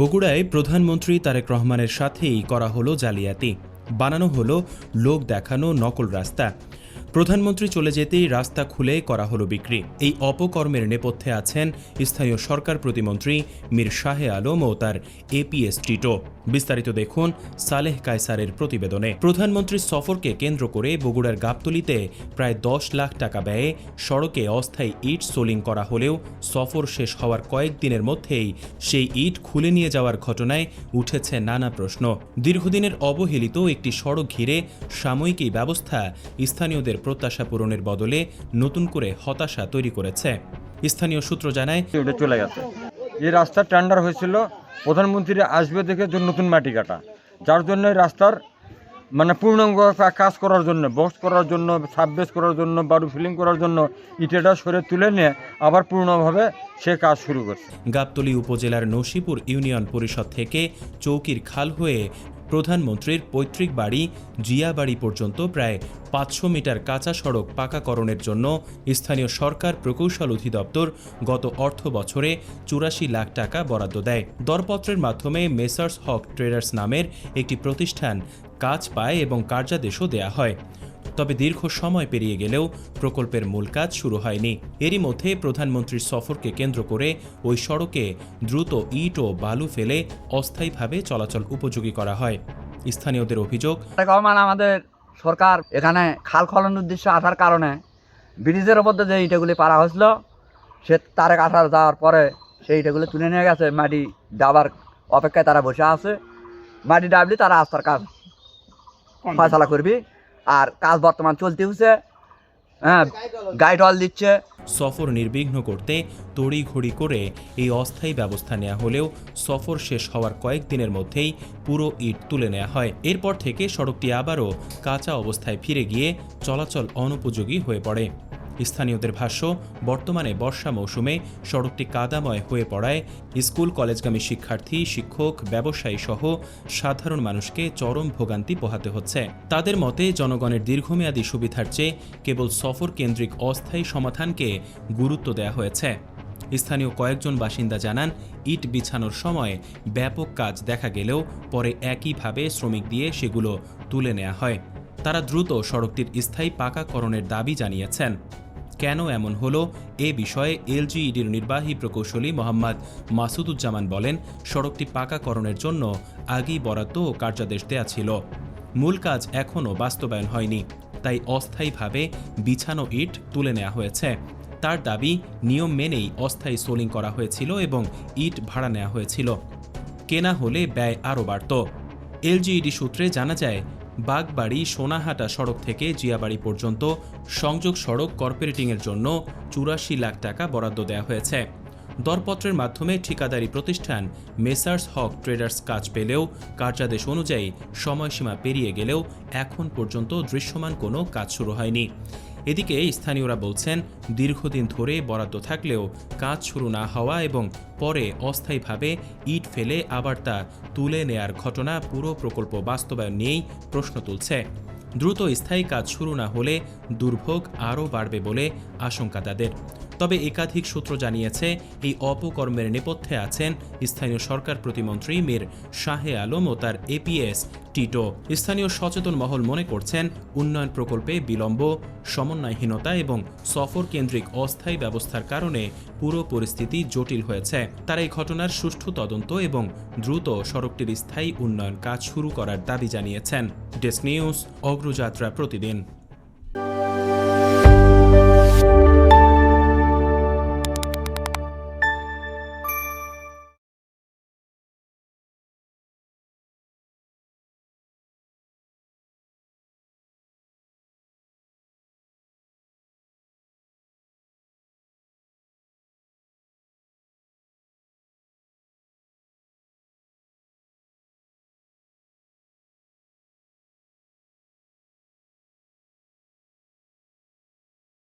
বগুড়ায় প্রধানমন্ত্রী তারেক রহমানের সাথেই করা হলো জালিয়াতি, বানানো হলো লোক দেখানো নকল রাস্তা। প্রধানমন্ত্রী চলে যেতেই রাস্তা খুলে করা হলো বিক্রি। এই অপকর্মের নেপথ্যে আছেন স্থানীয় সরকার প্রতিমন্ত্রী মীর শাহে আলম ও তার এপিএস টিটো। বিস্তারিত দেখুন সালেহ কায়সারের প্রতিবেদনে। প্রধানমন্ত্রীর সফরকে কেন্দ্র করে বগুড়ার গাবতলীতে প্রায় 10 লাখ টাকা ব্যয়ে সড়কে অস্থায়ী ইট সোলিং করা হলেও সফর শেষ হওয়ার কয়েকদিনের মধ্যেই সেই ইট খুলে নিয়ে যাওয়ার ঘটনায় উঠেছে নানা প্রশ্ন। দীর্ঘদিনের অবহেলিত একটি সড়ক ঘিরে সাময়িক এই ব্যবস্থা স্থানীয়দের প্রত্যাশা পূরণের বদলে নতুন করে হতাশা তৈরি করেছে। স্থানীয় সূত্র জানায়, চলে গেছে। এই রাস্তার টেন্ডার হয়েছিল প্রধানমন্ত্রী আসবে দেখে নতুন মাটি কাটা, যার জন্য রাস্তার পূর্ণাঙ্গ কাজ করার জন্য, বক্স করার জন্য, সাববেস করার জন্য, বালু ফিলিং করার জন্য ইটেটা সরে তুলে নিয়ে আবার পূর্ণভাবে সে কাজ শুরু করছে। গাবতলী উপজেলার নসিপুর ইউনিয়ন পরিষদ থেকে চৌকির খাল হয়ে প্রধানমন্ত্রীর পৈতৃক বাড়ি জিয়াবাড়ি পর্যন্ত প্রায় 500 মিটার কাঁচা সড়ক পাকাকরণের জন্য স্থানীয় সরকার প্রকৌশল অধিদপ্তর গত অর্থ বছরে 84 লাখ টাকা বরাদ্দ দেয়। দরপত্রের মাধ্যমে মেসার্স হক ট্রেডার্স নামের একটি প্রতিষ্ঠান কাজ পায় এবং কার্যাদেশও দেয়া হয়। তবে দীর্ঘ সময় পেরিয়ে গেলেও প্রকল্পের মূল কাজ শুরু হয়নি। এরই মধ্যে প্রধানমন্ত্রীর সফরকে কেন্দ্র করে ওই সড়কে দ্রুত ইট ও বালু ফেলে অস্থায়ীভাবে চলাচল উপযোগী করা হয়। স্থানীয়দের অভিযোগ, আমাদের সরকার এখানে খাল খননের উদ্দেশ্যে আসার কারণে ব্রিজের ওপর যে ইটাগুলি পারা হয়েছিল, সে তারে কাটা যাওয়ার পরে সেই ইটাগুলি তুলে নিয়ে গেছে। মাটি ডাবার অপেক্ষায় তারা বসে আছে। মাটি ডাবলি তারা আস্থার কাজ ফয়সালা করবি। আর কাজ বর্তমান চলতে হচ্ছে, গাইড ওয়াল দিচ্ছে। সফর নির্বিঘ্ন করতে তড়িঘড়ি করে এই অস্থায়ী ব্যবস্থা নেওয়া হলেও সফর শেষ হওয়ার কয়েকদিনের মধ্যেই পুরো ইট তুলে নেওয়া হয়। এরপর থেকে সড়কটি আবারও কাঁচা অবস্থায় ফিরে গিয়ে চলাচল অনুপযোগী হয়ে পড়ে। স্থানীয়দের ভাষ্য, বর্তমানে বর্ষা মৌসুমে সড়কটি কাদাময় হয়ে পড়ায় স্কুল কলেজগামী শিক্ষার্থী, শিক্ষক, ব্যবসায়ী সহ সাধারণ মানুষকে চরম ভোগান্তি পোহাতে হচ্ছে। তাদের মতে, জনগণের দীর্ঘমেয়াদী সুবিধার চেয়ে কেবল সফর কেন্দ্রিক অস্থায়ী সমাধানকে গুরুত্ব দেওয়া হয়েছে। স্থানীয় কয়েকজন বাসিন্দা জানান, ইট বিছানোর সময় ব্যাপক কাজ দেখা গেলেও পরে একইভাবে শ্রমিক দিয়ে সেগুলো তুলে নেওয়া হয়। তারা দ্রুত সড়কটির স্থায়ী পাকাকরণের দাবি জানিয়েছেন। কেন এমন হলো এ বিষয়ে এলজিইডির নির্বাহী প্রকৌশলী মোহাম্মদ মাসুদুজ্জামান বলেন, সড়কটি পাকাকরণের জন্য আগেই বরাদ্দ ও কার্যাদেশ দেয়া ছিল। মূল কাজ এখনও বাস্তবায়ন হয়নি, তাই অস্থায়ীভাবে বিছানো ইট তুলে নেওয়া হয়েছে। তার দাবি, নিয়ম মেনেই অস্থায়ী সোলিং করা হয়েছিল এবং ইট ভাড়া নেওয়া হয়েছিল। কেনা হলে ব্যয় আরও বাড়ত। এলজিইডি সূত্রে জানা যায়, বাগবাড়ি সোনাহাটা সড়ক থেকে জিয়াবাড়ি পর্যন্ত সংযোগ সড়ক কর্পোরেটিংয়ের জন্য 84 লাখ টাকা বরাদ্দ দেওয়া হয়েছে। দরপত্রের মাধ্যমে ঠিকাদারি প্রতিষ্ঠান মেসার্স হক ট্রেডার্স কাজ পেলেও কার্যাদেশ অনুযায়ী সময়সীমা পেরিয়ে গেলেও এখন পর্যন্ত দৃশ্যমান কোনো কাজ শুরু হয়নি। এদিকে স্থানীয়রা বলছেন, দীর্ঘদিন ধরে বরাদ্দ থাকলেও কাজ শুরু না হওয়া এবং পরে অস্থায়ীভাবে ইট ফেলে আবার তা তুলে নেয়ার ঘটনা পুরো প্রকল্প বাস্তবায়ন নিয়েই প্রশ্ন তুলছে। দ্রুত স্থায়ী কাজ শুরু না হলে দুর্ভোগ আরও বাড়বে বলে আশঙ্কা তাদের। তবে একাধিক সূত্র জানিয়েছে, এই অপকর্মের নেপথ্যে আছেন স্থানীয় সরকার প্রতিমন্ত্রী মীর শাহে আলম ও তার এপিএস টিটো। স্থানীয় সচেতন মহল মনে করছেন, উন্নয়ন প্রকল্পে বিলম্ব, সমন্বয়হীনতা এবং সফর কেন্দ্রিক অস্থায়ী ব্যবস্থার কারণে পুরো পরিস্থিতি জটিল হয়েছে। তারা এই ঘটনার সুষ্ঠু তদন্ত এবং দ্রুত সড়কটির স্থায়ী উন্নয়ন কাজ শুরু করার দাবি জানিয়েছেন। ডেস্ক নিউজ, অগ্রযাত্রা প্রতিদিন।